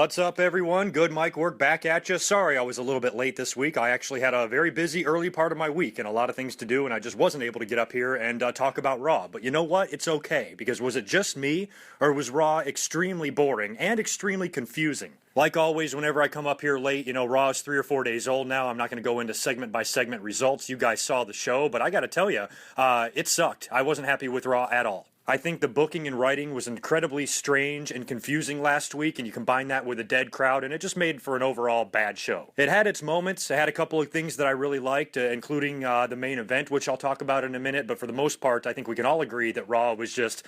What's up, everyone? Good Mike Work back at you. Sorry I was a little bit late this week. I actually had a very busy early part of my week and a lot of things to do, and I just wasn't able to get up here and talk about Raw. But you know what? It's okay, because was it just me, or was Raw extremely boring and extremely confusing? Like always, whenever I come up here late, Raw is 3 or 4 days old now. I'm not going to go into segment-by-segment results. You guys saw the show, but I got to tell you, it sucked. I wasn't happy with Raw at all. I think the booking and writing was incredibly strange and confusing last week, and you combine that with a dead crowd, and it just made for an overall bad show. It had its moments. It had a couple of things that I really liked, including the main event, which I'll talk about in a minute, but for the most part, I think we can all agree that Raw was just,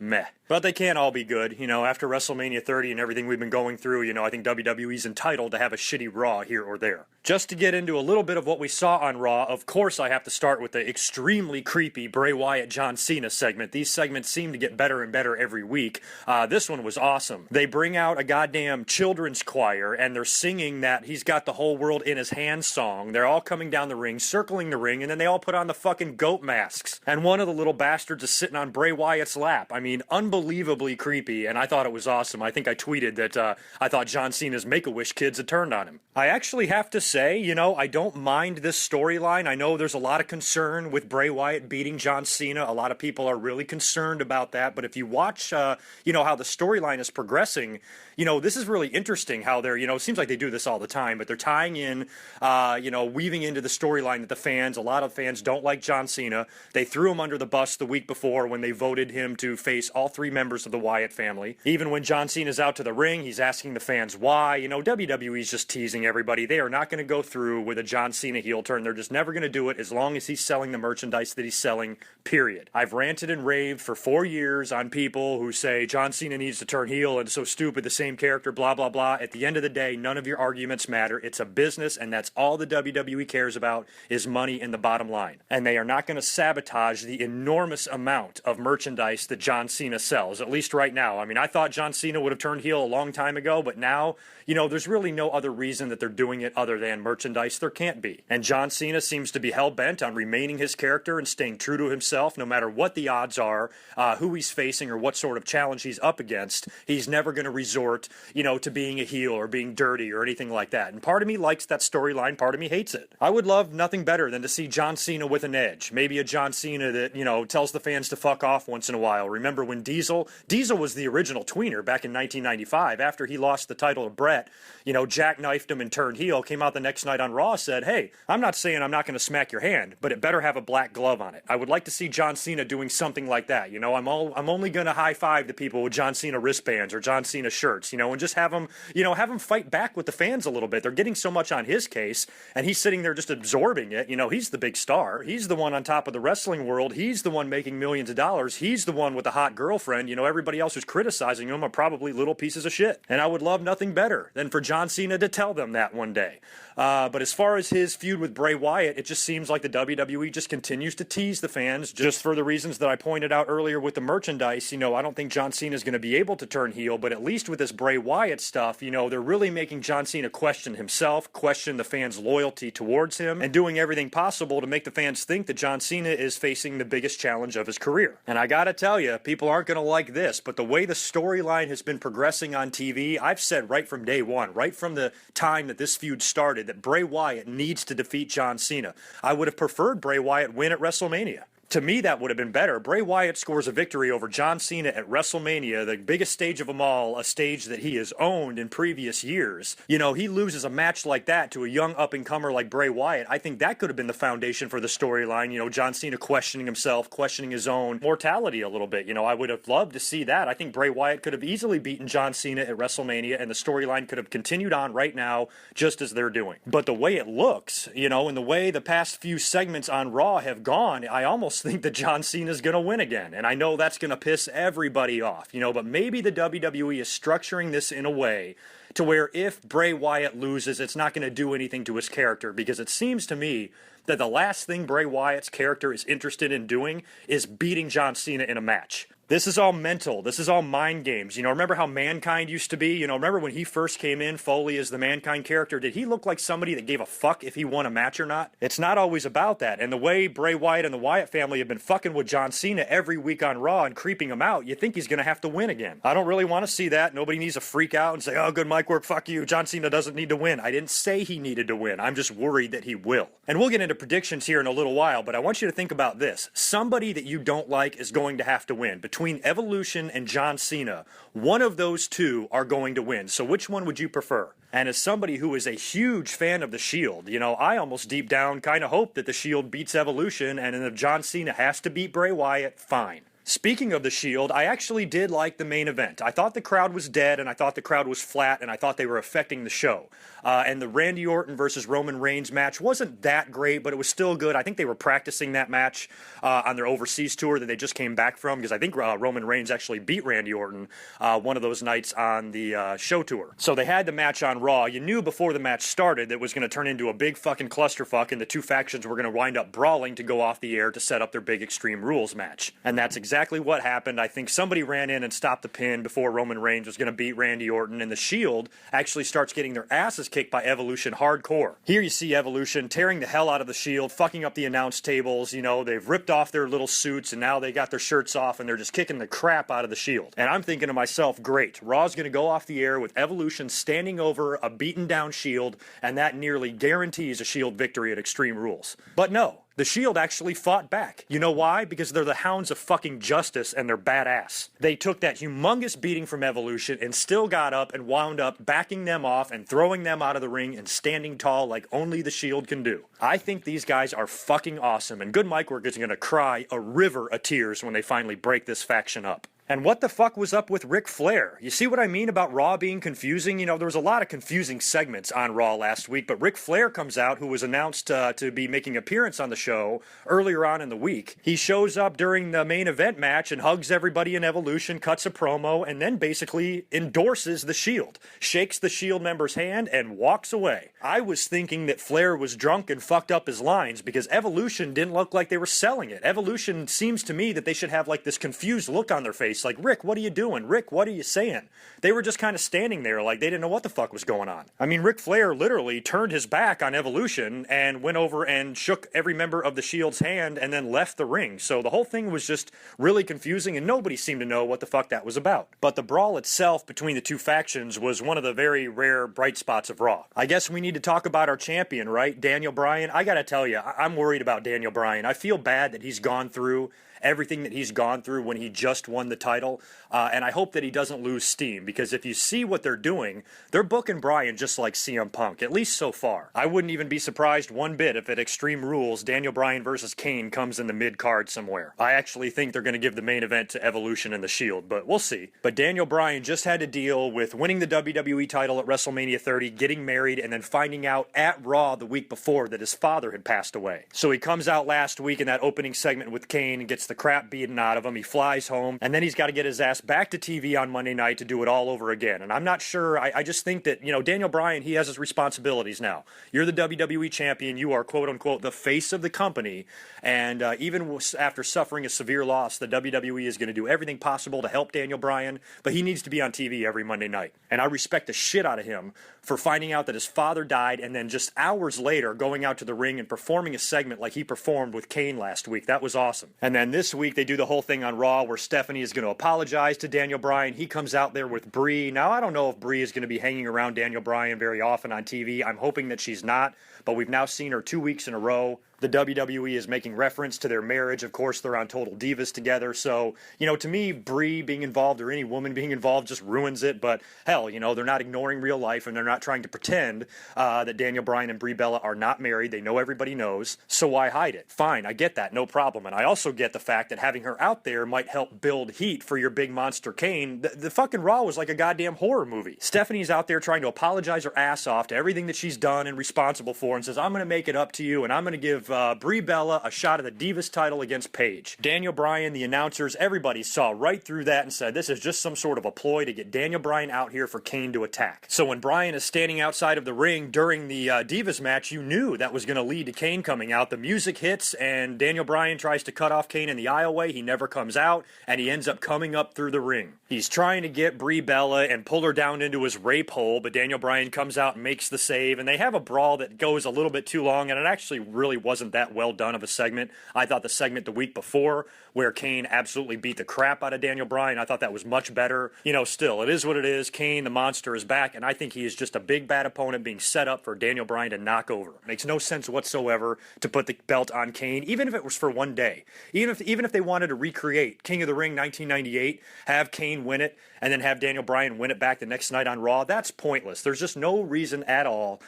meh. But they can't all be good. After WrestleMania 30 and everything we've been going through, I think WWE's entitled to have a shitty Raw here or there. Just to get into a little bit of what we saw on Raw, of course I have to start with the extremely creepy Bray Wyatt John Cena segment. These segments seem to get better and better every week. This one was awesome. They bring out a goddamn children's choir, and they're singing that he's got the whole world in his hands song. They're all coming down the ring, circling the ring, and then they all put on the fucking goat masks. And one of the little bastards is sitting on Bray Wyatt's lap. I mean, unbelievably creepy, and I thought it was awesome. I think I tweeted that I thought John Cena's Make-A-Wish kids had turned on him. I actually have to say, I don't mind this storyline. I know there's a lot of concern with Bray Wyatt beating John Cena. A lot of people are really concerned about that, but if you watch, how the storyline is progressing, this is really interesting how they're, it seems like they do this all the time, but they're tying in, weaving into the storyline that a lot of fans don't like John Cena. They threw him under the bus the week before when they voted him to face all three members of the Wyatt family. Even when John Cena's out to the ring, he's asking the fans why. WWE's just teasing everybody. They are not going to go through with a John Cena heel turn. They're just never going to do it as long as he's selling the merchandise that he's selling, period. I've ranted and raved for 4 years on people who say John Cena needs to turn heel and so stupid, the same character, blah, blah, blah. At the end of the day, none of your arguments matter. It's a business, and that's all the WWE cares about is money and the bottom line. And they are not going to sabotage the enormous amount of merchandise that John Cena sells, at least right now. I mean, I thought John Cena would have turned heel a long time ago, but now, there's really no other reason that they're doing it other than merchandise. There can't be. And John Cena seems to be hell-bent on remaining his character and staying true to himself, no matter what the odds are, who he's facing or what sort of challenge he's up against. He's never going to resort, to being a heel or being dirty or anything like that. And part of me likes that storyline, part of me hates it. I would love nothing better than to see John Cena with an edge. Maybe a John Cena that, tells the fans to fuck off once in a while. Remember when Diesel was the original tweener back in 1995 after he lost the title to Brett, jackknifed him and turned heel, came out the next night on Raw, said, hey, I'm not saying I'm not going to smack your hand, but it better have a black glove on it. I would like to see John Cena doing something like that. I'm only going to high-five the people with John Cena wristbands or John Cena shirts, and just have him fight back with the fans a little bit. They're getting so much on his case, and he's sitting there just absorbing it. He's the big star. He's the one on top of the wrestling world. He's the one making millions of dollars. He's the one with the hot girlfriend. Everybody else who's criticizing him are probably little pieces of shit. And I would love nothing better than for John Cena to tell them that one day. But as far as his feud with Bray Wyatt, it just seems like the WWE just continues to tease the fans just for the reasons that I pointed out earlier with the merchandise. I don't think John Cena is going to be able to turn heel, but at least with this Bray Wyatt stuff, they're really making John Cena question himself, question the fans' loyalty towards him, and doing everything possible to make the fans think that John Cena is facing the biggest challenge of his career. And I gotta tell you, people aren't going to like this, but the way the storyline has been progressing on TV, I've said right from day one, right from the time that this feud started, that Bray Wyatt needs to defeat John Cena. I would have preferred Bray Wyatt win at WrestleMania. To me, that would have been better. Bray Wyatt scores a victory over John Cena at WrestleMania, the biggest stage of them all, a stage that he has owned in previous years. He loses a match like that to a young up-and-comer like Bray Wyatt. I think that could have been the foundation for the storyline. John Cena questioning himself, questioning his own mortality a little bit. I would have loved to see that. I think Bray Wyatt could have easily beaten John Cena at WrestleMania, and the storyline could have continued on right now, just as they're doing. But the way it looks, and the way the past few segments on Raw have gone, I almost think that John Cena's going to win again. And I know that's going to piss everybody off, but maybe the WWE is structuring this in a way to where if Bray Wyatt loses, it's not going to do anything to his character, because it seems to me that the last thing Bray Wyatt's character is interested in doing is beating John Cena in a match. This is all mental. This is all mind games. Remember how Mankind used to be? Remember when he first came in, Foley as the Mankind character? Did he look like somebody that gave a fuck if he won a match or not? It's not always about that. And the way Bray Wyatt and the Wyatt family have been fucking with John Cena every week on Raw and creeping him out, you think he's going to have to win again. I don't really want to see that. Nobody needs to freak out and say, oh, good mic work, fuck you. John Cena doesn't need to win. I didn't say he needed to win. I'm just worried that he will. And we'll get into predictions here in a little while, but I want you to think about this. Somebody that you don't like is going to have to win. Between Evolution and John Cena, one of those two are going to win. So which one would you prefer? And as somebody who is a huge fan of The Shield, I almost deep down kind of hope that The Shield beats Evolution, and if John Cena has to beat Bray Wyatt, fine. Speaking of The Shield, I actually did like the main event. I thought the crowd was dead, and I thought the crowd was flat, and I thought they were affecting the show. And the Randy Orton versus Roman Reigns match wasn't that great, but it was still good. I think they were practicing that match on their overseas tour that they just came back from, because I think Roman Reigns actually beat Randy Orton one of those nights on the show tour. So they had the match on Raw. You knew before the match started that it was going to turn into a big fucking clusterfuck, and the two factions were going to wind up brawling to go off the air to set up their big Extreme Rules match. And that's exactly what happened. I think somebody ran in and stopped the pin before Roman Reigns was going to beat Randy Orton, and the Shield actually starts getting their asses kicked by Evolution hardcore. Here you see Evolution tearing the hell out of the Shield, fucking up the announce tables. They've ripped off their little suits, and now they got their shirts off, and they're just kicking the crap out of the Shield. And I'm thinking to myself, great, Raw's going to go off the air with Evolution standing over a beaten down Shield, and that nearly guarantees a Shield victory at Extreme Rules. But no. The Shield actually fought back. You know why? Because they're the hounds of fucking justice and they're badass. They took that humongous beating from Evolution and still got up and wound up backing them off and throwing them out of the ring and standing tall like only the Shield can do. I think these guys are fucking awesome, and Good Mic Work is going to cry a river of tears when they finally break this faction up. And what the fuck was up with Ric Flair? You see what I mean about Raw being confusing? There was a lot of confusing segments on Raw last week, but Ric Flair comes out, who was announced to be making an appearance on the show earlier on in the week. He shows up during the main event match and hugs everybody in Evolution, cuts a promo, and then basically endorses the Shield, shakes the Shield member's hand, and walks away. I was thinking that Flair was drunk and fucked up his lines because Evolution didn't look like they were selling it. Evolution seems to me that they should have like this confused look on their face. Like, Rick, what are you doing? Rick, what are you saying? They were just kind of standing there like they didn't know what the fuck was going on. I mean, Ric Flair literally turned his back on Evolution and went over and shook every member of the Shield's hand and then left the ring. So the whole thing was just really confusing and nobody seemed to know what the fuck that was about. But the brawl itself between the two factions was one of the very rare bright spots of Raw. I guess we need to talk about our champion, right? Daniel Bryan. I gotta tell you, I'm worried about Daniel Bryan. I feel bad that he's gone through everything that he's gone through when he just won the title, and I hope that he doesn't lose steam, because if you see what they're doing, they're booking Bryan just like CM Punk, at least so far. I wouldn't even be surprised one bit if at Extreme Rules, Daniel Bryan versus Kane comes in the mid-card somewhere. I actually think they're going to give the main event to Evolution and the Shield, but we'll see. But Daniel Bryan just had to deal with winning the WWE title at WrestleMania 30, getting married, and then finding out at Raw the week before that his father had passed away. So he comes out last week in that opening segment with Kane and gets the crap beaten out of him. He flies home, and then he's got to get his ass back to TV on Monday night to do it all over again. And I'm not sure. I just think that, Daniel Bryan, he has his responsibilities now. You're the WWE champion. You are, quote unquote, the face of the company. And even after suffering a severe loss, the WWE is going to do everything possible to help Daniel Bryan, but he needs to be on TV every Monday night. And I respect the shit out of him for finding out that his father died and then just hours later going out to the ring and performing a segment like he performed with Kane last week. That was awesome. And then this week they do the whole thing on Raw where Stephanie is going to apologize to Daniel Bryan. He comes out there with Brie. Now, I don't know if Brie is going to be hanging around Daniel Bryan very often on TV. I'm hoping that she's not, but we've now seen her 2 weeks in a row. The WWE is making reference to their marriage. Of course, they're on Total Divas together. So, to me, Brie being involved or any woman being involved just ruins it. But hell, they're not ignoring real life and they're not trying to pretend that Daniel Bryan and Brie Bella are not married. They know everybody knows. So why hide it? Fine, I get that. No problem. And I also get the fact that having her out there might help build heat for your big monster Kane. The fucking Raw was like a goddamn horror movie. Stephanie's out there trying to apologize her ass off to everything that she's done and responsible for and says, I'm going to make it up to you and I'm going to give give Brie Bella a shot at the Divas title against Paige. Daniel Bryan, the announcers, everybody saw right through that and said this is just some sort of a ploy to get Daniel Bryan out here for Kane to attack. So when Bryan is standing outside of the ring during the Divas match, you knew that was going to lead to Kane coming out. The music hits and Daniel Bryan tries to cut off Kane in the aisleway. He never comes out and he ends up coming up through the ring. He's trying to get Brie Bella and pull her down into his rape hole, but Daniel Bryan comes out and makes the save, and they have a brawl that goes a little bit too long, and it actually really wasn't that well done of a segment. I thought the segment the week before, where Kane absolutely beat the crap out of Daniel Bryan, I thought that was much better. Still, it is what it is. Kane, the monster, is back, and I think he is just a big bad opponent being set up for Daniel Bryan to knock over. It makes no sense whatsoever to put the belt on Kane, even if it was for one day. Even if they wanted to recreate King of the Ring 1998, have Kane win it, and then have Daniel Bryan win it back the next night on Raw, that's pointless. There's just no reason at all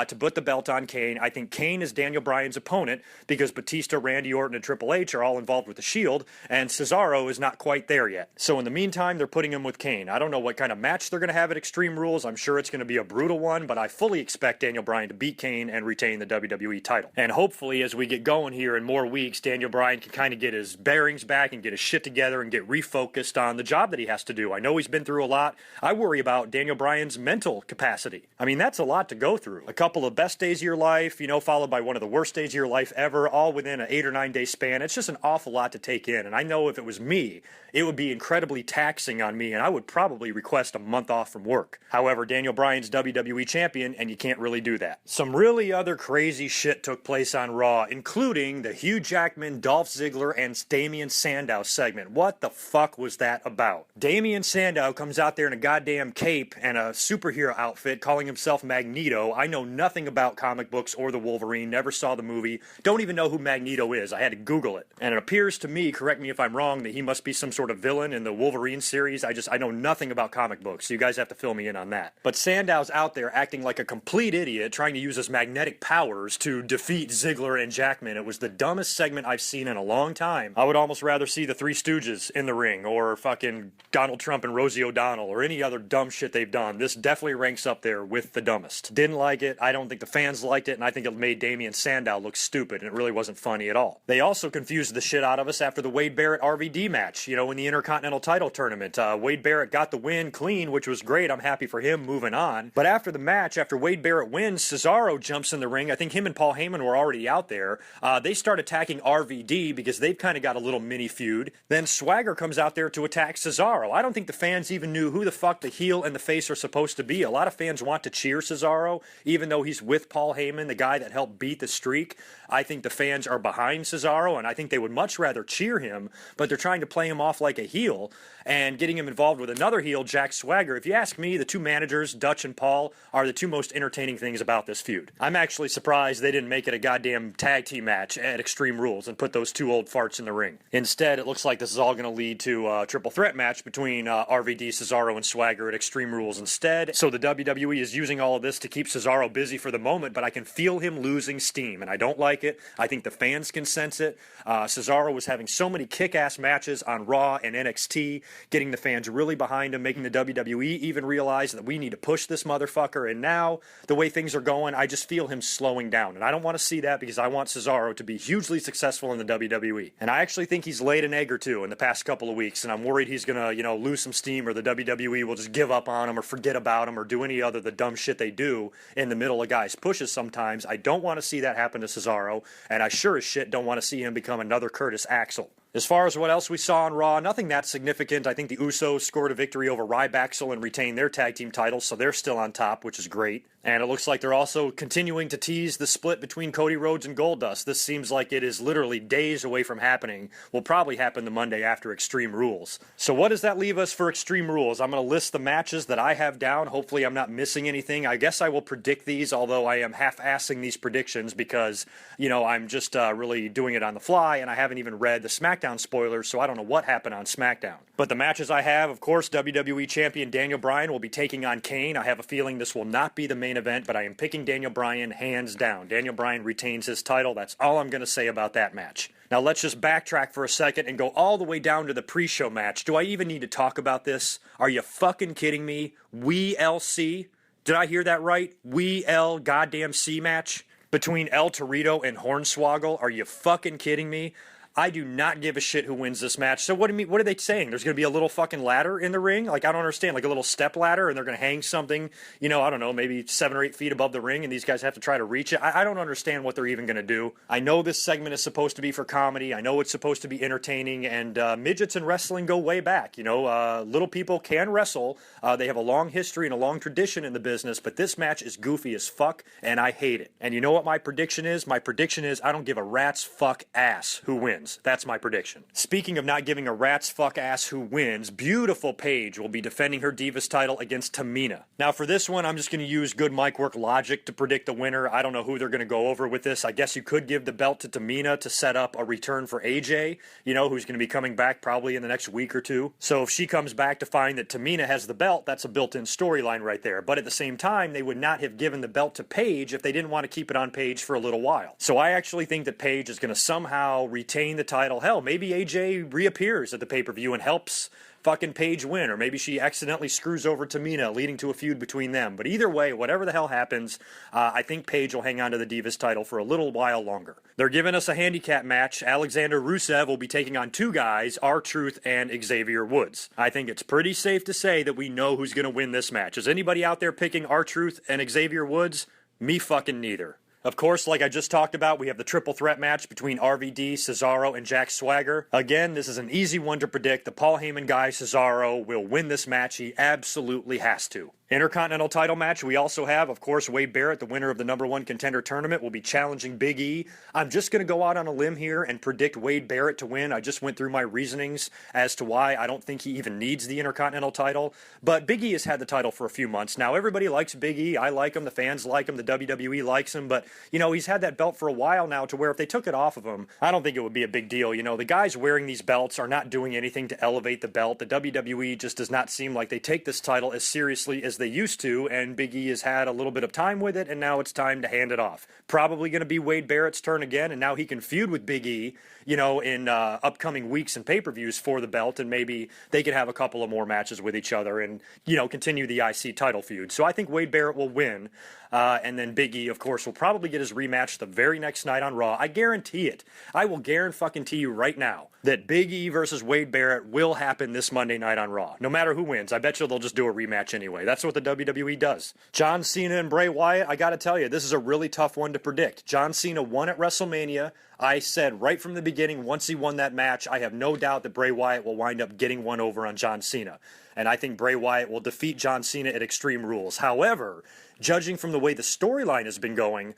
to put the belt on Kane. I think Kane is Daniel Bryan's opponent because Batista, Randy Orton, and Triple H are all involved with the Shield, and Cesaro is not quite there yet. So in the meantime, they're putting him with Kane. I don't know what kind of match they're going to have at Extreme Rules. I'm sure it's going to be a brutal one, but I fully expect Daniel Bryan to beat Kane and retain the WWE title. And hopefully, as we get going here in more weeks, Daniel Bryan can kind of get his bearings back and get his shit together and get refocused on the job that he has to do. I know he's been through a lot. I worry about Daniel Bryan's mental capacity. I mean, that's a lot to go through. A couple of best days of your life, followed by one of the worst days of your life ever, all within an 8 or 9 day span. It's just an awful lot to take in. And I know if it was me, it would be incredibly taxing on me, and I would probably request a month off from work. However, Daniel Bryan's WWE champion, and you can't really do that. Some really other crazy shit took place on Raw, including the Hugh Jackman, Dolph Ziggler, and Damien Sandow segment. What the fuck was that about? Damien Sandow comes out there in a goddamn cape and a superhero outfit calling himself Magneto. I know nothing about comic books or the Wolverine, never saw the movie, don't even know who Magneto is. I had to Google it. And it appears to me, correct me if I'm wrong, that he must be some sort of villain in the Wolverine series. I know nothing about comic books, so you guys have to fill me in on that. But Sandow's out there acting like a complete idiot, trying to use his magnetic powers to defeat Ziggler and Jackman. It was the dumbest segment I've seen in a long time. I would almost rather see the Three Stooges in the ring, or fucking Donald Trump and Rosie O'Donnell, or any other dumb shit they've done. This definitely ranks up there with the dumbest. Didn't like it. I don't think the fans liked it, and I think it made Damien Sandow look stupid, and it really wasn't funny at all. They also confused the shit out of us after the Wade Barrett RVD match, in the Intercontinental title tournament. Wade Barrett got the win clean, which was great. I'm happy for him moving on. But after the match, after Wade Barrett wins, Cesaro jumps in the ring. I think him and Paul Heyman were already out there. They start attacking RVD because they've kind of got a little mini feud. Then Swagger comes out there to attack Cesaro. I don't think the fans even knew who the fuck the heel and the face are supposed to be. A lot of fans want to cheer Cesaro, even though he's with Paul Heyman, the guy that helped beat the streak. I think the fans are behind Cesaro, and I think they would much rather cheer him, but they're trying to play him off like a heel and getting him involved with another heel, Jack Swagger. If you ask me, the two managers, Dutch and Paul, are the two most entertaining things about this feud. I'm actually surprised they didn't make it a goddamn tag team match at Extreme Rules and put those two old farts in the ring. Instead, it looks like this is all going to lead to a triple threat match between RVD, Cesaro, and Swagger at Extreme Rules instead. So the WWE is using all of this to keep Cesaro busy for the moment, but I can feel him losing steam, and I don't like it. I think the fans can sense it. Cesaro was having so many kick-ass matches on Raw and NXT, getting the fans really behind him, making the WWE even realize that we need to push this motherfucker. And now, the way things are going, I just feel him slowing down. And I don't want to see that because I want Cesaro to be hugely successful in the WWE. And I actually think he's laid an egg or two in the past couple of weeks, and I'm worried he's going to, lose some steam, or the WWE will just give up on him or forget about him or do any other the dumb shit they do in the middle of guys' pushes sometimes. I don't want to see that happen to Cesaro, and I sure as shit don't want to see him become another Curtis Axel. As far as what else we saw on Raw, nothing that significant. I think the Usos scored a victory over Ryback and retained their tag team titles, so they're still on top, which is great. And it looks like they're also continuing to tease the split between Cody Rhodes and Goldust. This seems like it is literally days away from happening. Will probably happen the Monday after Extreme Rules. So what does that leave us for Extreme Rules? I'm going to list the matches that I have down. Hopefully I'm not missing anything. I guess I will predict these, although I am half-assing these predictions because, I'm just really doing it on the fly, and I haven't even read the SmackDown spoilers, so I don't know what happened on SmackDown. But the matches I have, of course, WWE Champion Daniel Bryan will be taking on Kane. I have a feeling this will not be the main event, but I am picking Daniel Bryan hands down. Daniel Bryan retains his title. That's all I'm going to say about that match. Now let's just backtrack for a second and go all the way down to the pre-show match. Do I even need to talk about this? Are you fucking kidding me? We LC? Did I hear that right? We L goddamn C match? Between El Torito and Hornswoggle, are you fucking kidding me? I do not give a shit who wins this match. So what do you mean? What are they saying? There's going to be a little fucking ladder in the ring? Like, I don't understand. Like a little step ladder, and they're going to hang something, you know, I don't know, maybe 7 or 8 feet above the ring, and these guys have to try to reach it. I don't understand what they're even going to do. I know this segment is supposed to be for comedy. I know it's supposed to be entertaining, and midgets in wrestling go way back. You know, little people can wrestle. They have a long history and a long tradition in the business, but this match is goofy as fuck, and I hate it. And you know what my prediction is? My prediction is I don't give a rat's fuck ass who wins. That's my prediction. Speaking of not giving a rat's fuck ass who wins, beautiful Paige will be defending her Divas title against Tamina. Now for this one, I'm just going to use good mic work logic to predict the winner. I don't know who they're going to go over with this. I guess you could give the belt to Tamina to set up a return for AJ, you know, who's going to be coming back probably in the next week or two. So if she comes back to find that Tamina has the belt, that's a built-in storyline right there. But at the same time, they would not have given the belt to Paige if they didn't want to keep it on Paige for a little while. So I actually think that Paige is going to somehow retain the title. Hell, maybe AJ reappears at the pay-per-view and helps fucking Paige win, or maybe she accidentally screws over Tamina, leading to a feud between them. But either way, whatever the hell happens, I think Paige will hang on to the Divas title for a little while longer. They're giving us a handicap match. Alexander Rusev will be taking on 2 guys, R-Truth and Xavier Woods. I think it's pretty safe to say that we know who's going to win this match. Is anybody out there picking R-Truth and Xavier Woods? Me fucking neither. Of course, like I just talked about, we have the triple threat match between RVD, Cesaro, and Jack Swagger. Again, this is an easy one to predict. The Paul Heyman guy, Cesaro, will win this match. He absolutely has to. Intercontinental title match, we also have, of course, Wade Barrett, the winner of the #1 contender tournament, will be challenging Big E. I'm just going to go out on a limb here and predict Wade Barrett to win. I just went through my reasonings as to why I don't think he even needs the Intercontinental title. But Big E has had the title for a few months now. Everybody likes Big E. I like him. The fans like him. The WWE likes him. But, you know, he's had that belt for a while now to where if they took it off of him, I don't think it would be a big deal. You know, the guys wearing these belts are not doing anything to elevate the belt. The WWE just does not seem like they take this title as seriously as they used to, and Big E has had a little bit of time with it, and now it's time to hand it off. Probably going to be Wade Barrett's turn again, and now he can feud with Big E, you know, in upcoming weeks and pay-per-views for the belt, and maybe they could have a couple of more matches with each other and, you know, continue the IC title feud. So I think Wade Barrett will win, and then Big E, of course, will probably get his rematch the very next night on Raw. I guarantee it. I will guarantee you right now that Big E versus Wade Barrett will happen this Monday night on Raw. No matter who wins, I bet you they'll just do a rematch anyway. That's what the WWE does. John Cena and Bray Wyatt, I gotta tell you, this is a really tough one to predict. John Cena won at WrestleMania. I said right from the beginning, once he won that match, I have no doubt that Bray Wyatt will wind up getting one over on John Cena. And I think Bray Wyatt will defeat John Cena at Extreme Rules. However, judging from the way the storyline has been going,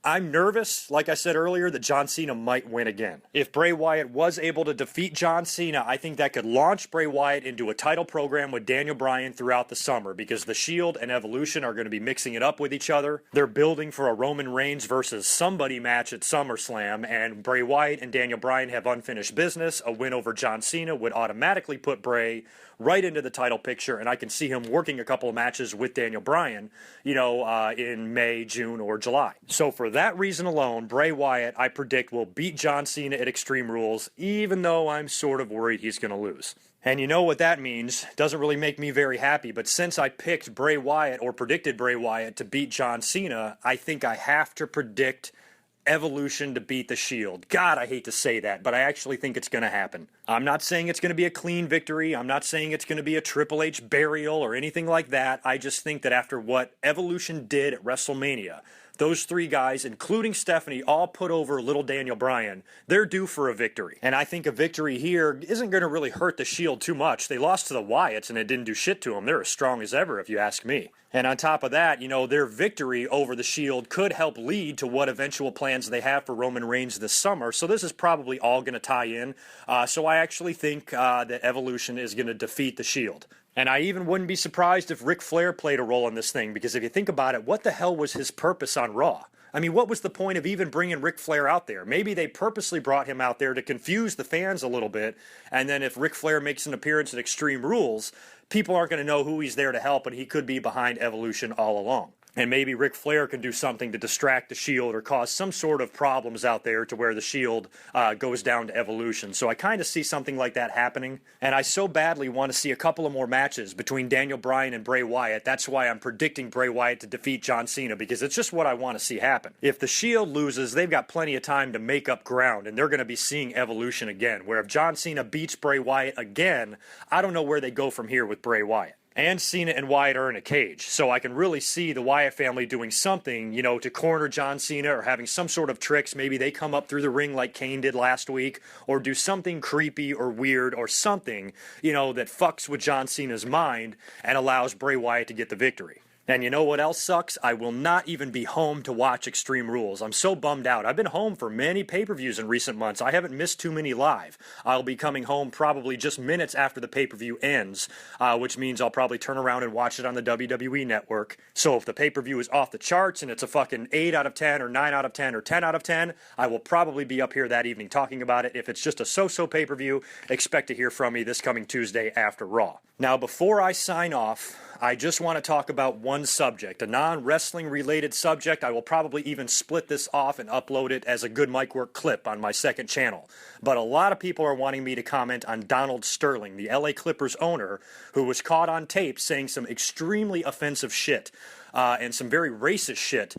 I'm nervous, like I said earlier, that John Cena might win again. If Bray Wyatt was able to defeat John Cena, I think that could launch Bray Wyatt into a title program with Daniel Bryan throughout the summer, because the Shield and Evolution are going to be mixing it up with each other. They're building for a Roman Reigns versus somebody match at SummerSlam, and Bray Wyatt and Daniel Bryan have unfinished business. A win over John Cena would automatically put Bray right into the title picture, and I can see him working a couple of matches with Daniel Bryan, you know, in May, June, or July. So for that reason alone, Bray Wyatt, I predict, will beat John Cena at Extreme Rules, even though I'm sort of worried he's going to lose. And you know what that means. Doesn't really make me very happy, but since I picked Bray Wyatt, or predicted Bray Wyatt to beat John Cena, I think I have to predict Evolution to beat the Shield. God, I hate to say that, but I actually think it's going to happen. I'm not saying it's going to be a clean victory. I'm not saying it's going to be a Triple H burial or anything like that. I just think that after what Evolution did at WrestleMania, those 3 guys, including Stephanie, all put over little Daniel Bryan. They're due for a victory. And I think a victory here isn't going to really hurt the Shield too much. They lost to the Wyatts and it didn't do shit to them. They're as strong as ever, if you ask me. And on top of that, you know, their victory over the Shield could help lead to what eventual plans they have for Roman Reigns this summer. So this is probably all going to tie in. So I actually think that Evolution is going to defeat the Shield. And I even wouldn't be surprised if Ric Flair played a role in this thing, because if you think about it, what the hell was his purpose on Raw? I mean, what was the point of even bringing Ric Flair out there? Maybe they purposely brought him out there to confuse the fans a little bit, and then if Ric Flair makes an appearance at Extreme Rules, people aren't going to know who he's there to help, and he could be behind Evolution all along. And maybe Ric Flair can do something to distract the Shield or cause some sort of problems out there to where the Shield goes down to Evolution. So I kind of see something like that happening. And I so badly want to see a couple of more matches between Daniel Bryan and Bray Wyatt. That's why I'm predicting Bray Wyatt to defeat John Cena, because it's just what I want to see happen. If the Shield loses, they've got plenty of time to make up ground, and they're going to be seeing Evolution again. Where if John Cena beats Bray Wyatt again, I don't know where they go from here with Bray Wyatt. And Cena and Wyatt are in a cage, so I can really see the Wyatt family doing something, to corner John Cena, or having some sort of tricks. Maybe they come up through the ring like Kane did last week, or do something creepy or weird or something, that fucks with John Cena's mind and allows Bray Wyatt to get the victory. And you know what else sucks? I will not even be home to watch Extreme Rules. I'm so bummed out. I've been home for many pay-per-views in recent months. I haven't missed too many live. I'll be coming home probably just minutes after the pay-per-view ends, which means I'll probably turn around and watch it on the WWE Network. So if the pay-per-view is off the charts and it's a fucking 8 out of 10 or 9 out of 10 or 10 out of 10, I will probably be up here that evening talking about it. If it's just a so-so pay-per-view, expect to hear from me this coming Tuesday after Raw. Now, before I sign off, I just want to talk about one subject, a non-wrestling related subject. I will probably even split this off and upload it as a Good Mic Work clip on my second channel. But a lot of people are wanting me to comment on Donald Sterling, the LA Clippers owner, who was caught on tape saying some extremely offensive shit. And some very racist shit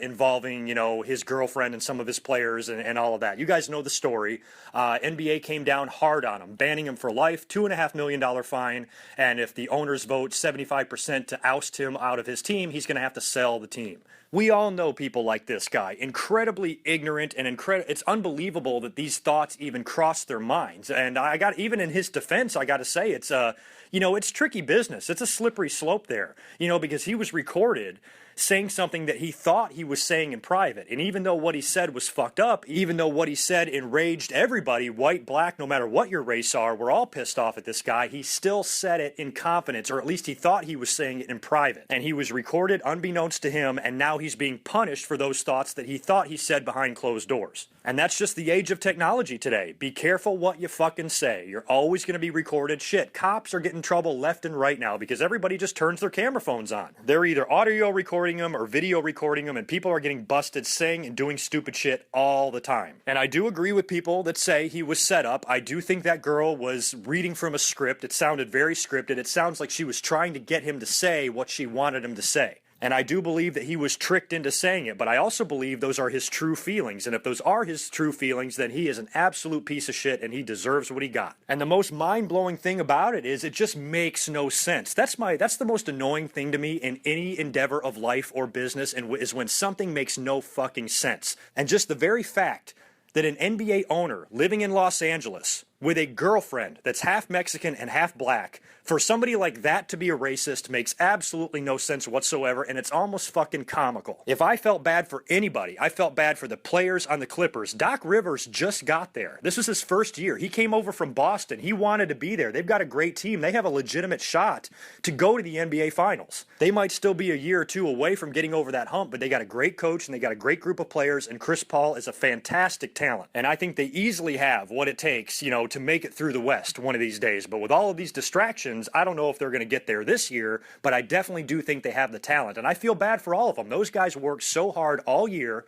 involving, his girlfriend and some of his players and all of that. You guys know the story. NBA came down hard on him, banning him for life, $2.5 million fine, and if the owners vote 75% to oust him out of his team, he's going to have to sell the team. We all know people like this guy, incredibly ignorant, and it's unbelievable that these thoughts even cross their minds. And even in his defense, I got to say, it's tricky business. It's a slippery slope there, because he was recorded saying something that he thought he was saying in private. And even though what he said was fucked up, even though what he said enraged everybody, white, black, no matter what your race are, we're all pissed off at this guy, he still said it in confidence, or at least he thought he was saying it in private. And he was recorded unbeknownst to him, and now he's being punished for those thoughts that he thought he said behind closed doors. And that's just the age of technology today. Be careful what you fucking say. You're always going to be recorded. Shit, cops are getting in trouble left and right now because everybody just turns their camera phones on. They're either audio recording them or video recording them, and people are getting busted saying and doing stupid shit all the time. And I do agree with people that say he was set up. I do think that girl was reading from a script. It sounded very scripted. It sounds like she was trying to get him to say what she wanted him to say. And I do believe that he was tricked into saying it, but I also believe those are his true feelings. And if those are his true feelings, then he is an absolute piece of shit and he deserves what he got. And the most mind-blowing thing about it is it just makes no sense. That's the most annoying thing to me in any endeavor of life or business, and is when something makes no fucking sense. And just the very fact that an NBA owner living in Los Angeles with a girlfriend that's half Mexican and half black, for somebody like that to be a racist makes absolutely no sense whatsoever, and it's almost fucking comical. If I felt bad for anybody, I felt bad for the players on the Clippers. Doc Rivers just got there. This was his first year. He came over from Boston. He wanted to be there. They've got a great team. They have a legitimate shot to go to the NBA Finals. They might still be a year or two away from getting over that hump, but they got a great coach and they got a great group of players, and Chris Paul is a fantastic talent. And I think they easily have what it takes, to make it through the West one of these days. But with all of these distractions, I don't know if they're going to get there this year, but I definitely do think they have the talent. And I feel bad for all of them. Those guys worked so hard all year.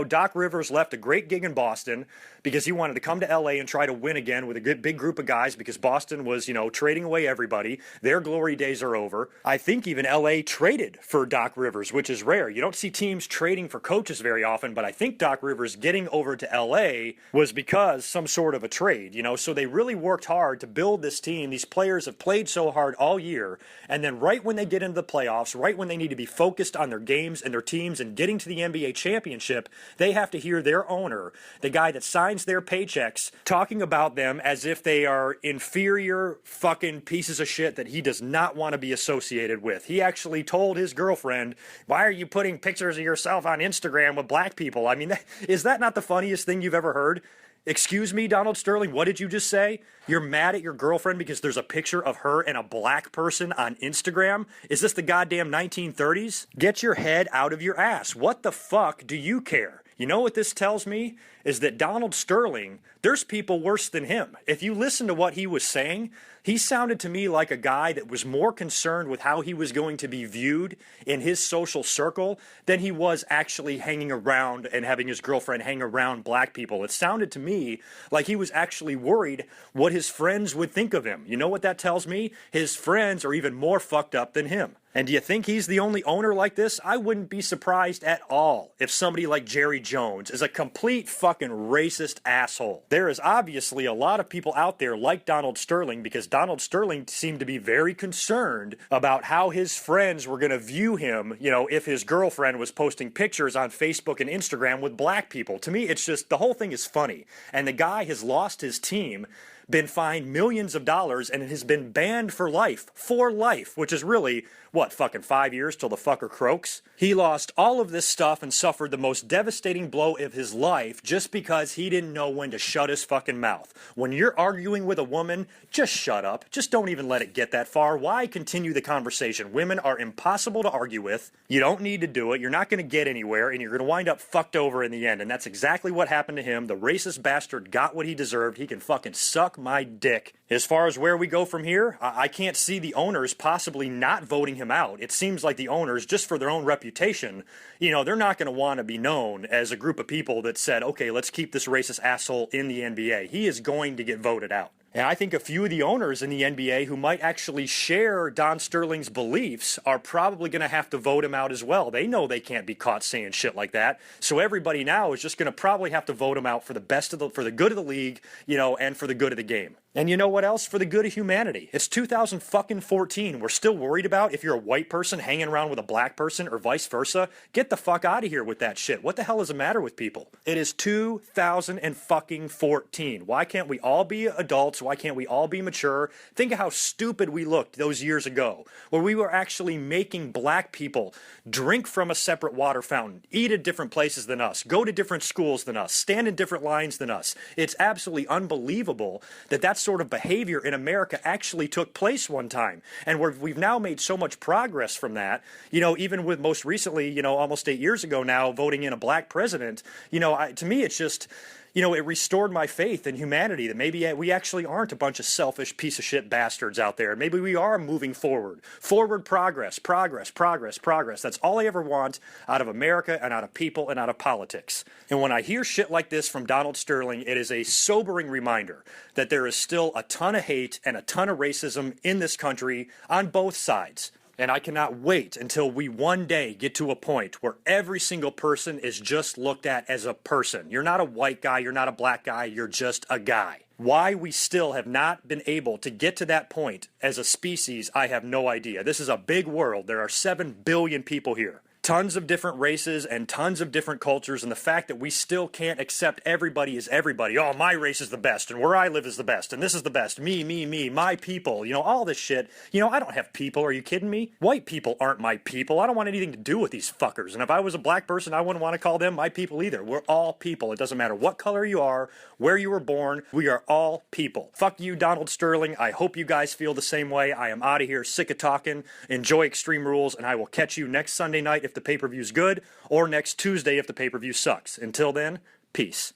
Doc Rivers left a great gig in Boston because he wanted to come to LA and try to win again with a good big group of guys, because Boston was, trading away everybody. Their glory days are over. I think even LA traded for Doc Rivers, which is rare. You don't see teams trading for coaches very often, but I think Doc Rivers getting over to LA was because some sort of a trade, so they really worked hard to build this team. These players have played so hard all year, and then right when they get into the playoffs, right when they need to be focused on their games and their teams and getting to the NBA championship, they have to hear their owner, the guy that signs their paychecks, talking about them as if they are inferior fucking pieces of shit that he does not want to be associated with. He actually told his girlfriend, "Why are you putting pictures of yourself on Instagram with black people?" I mean, is that not the funniest thing you've ever heard? Excuse me, Donald Sterling, what did you just say? You're mad at your girlfriend because there's a picture of her and a black person on Instagram? Is this the goddamn 1930s? Get your head out of your ass. What the fuck do you care? You know what this tells me? Is that Donald Sterling, there's people worse than him. If you listen to what he was saying, he sounded to me like a guy that was more concerned with how he was going to be viewed in his social circle than he was actually hanging around and having his girlfriend hang around black people. It sounded to me like he was actually worried what his friends would think of him. You know what that tells me? His friends are even more fucked up than him. And do you think he's the only owner like this? I wouldn't be surprised at all if somebody like Jerry Jones is a complete fucking racist asshole. There is obviously a lot of people out there like Donald Sterling because Donald Sterling seemed to be very concerned about how his friends were going to view him, you know, if his girlfriend was posting pictures on Facebook and Instagram with black people. To me, it's just, the whole thing is funny. And the guy has lost his team, been fined millions of dollars, and has been banned for life, which is really, what, fucking 5 years till the fucker croaks? He lost all of this stuff and suffered the most devastating blow of his life just because he didn't know when to shut his fucking mouth. When you're arguing with a woman, just shut up. Just don't even let it get that far. Why continue the conversation? Women are impossible to argue with. You don't need to do it. You're not going to get anywhere, and you're going to wind up fucked over in the end. And that's exactly what happened to him. The racist bastard got what he deserved. He can fucking suck my dick. As far as where we go from here, I can't see the owners possibly not voting him out. It seems like the owners, just for their own reputation, you know, they're not going to want to be known as a group of people that said, okay, let's keep this racist asshole in the NBA. He is going to get voted out. And I think a few of the owners in the NBA who might actually share Don Sterling's beliefs are probably going to have to vote him out as well. They know they can't be caught saying shit like that. So everybody now is just going to probably have to vote him out for the good of the league, you know, and for the good of the game. And you know what else? For the good of humanity. It's 2014. We're still worried about if you're a white person hanging around with a black person or vice versa. Get the fuck out of here with that shit. What the hell is the matter with people? It is 2014. Why can't we all be adults? Why can't we all be mature? Think of how stupid we looked those years ago, where we were actually making black people drink from a separate water fountain, eat at different places than us, go to different schools than us, stand in different lines than us. It's absolutely unbelievable that that's sort of behavior in America actually took place one time. And we've now made so much progress from that, you know, even with most recently, you know, almost 8 years ago now, voting in a black president, you know, to me, it's just, you know, it restored my faith in humanity that maybe we actually aren't a bunch of selfish piece of shit bastards out there. Maybe we are moving forward. Forward progress. That's all I ever want out of America and out of people and out of politics. And when I hear shit like this from Donald Sterling, it is a sobering reminder that there is still a ton of hate and a ton of racism in this country on both sides. And I cannot wait until we one day get to a point where every single person is just looked at as a person. You're not a white guy, you're not a black guy, you're just a guy. Why we still have not been able to get to that point as a species, I have no idea. This is a big world. There are 7 billion people here. Tons of different races and tons of different cultures, and the fact that we still can't accept everybody as everybody. Oh, my race is the best, and where I live is the best, and this is the best. Me, my people. You know, all this shit. You know, I don't have people. Are you kidding me? White people aren't my people. I don't want anything to do with these fuckers. And if I was a black person, I wouldn't want to call them my people either. We're all people. It doesn't matter what color you are, where you were born. We are all people. Fuck you, Donald Sterling. I hope you guys feel the same way. I am out of here, sick of talking. Enjoy Extreme Rules, and I will catch you next Sunday night if the pay-per-view's good, or next Tuesday if the pay-per-view sucks. Until then, peace.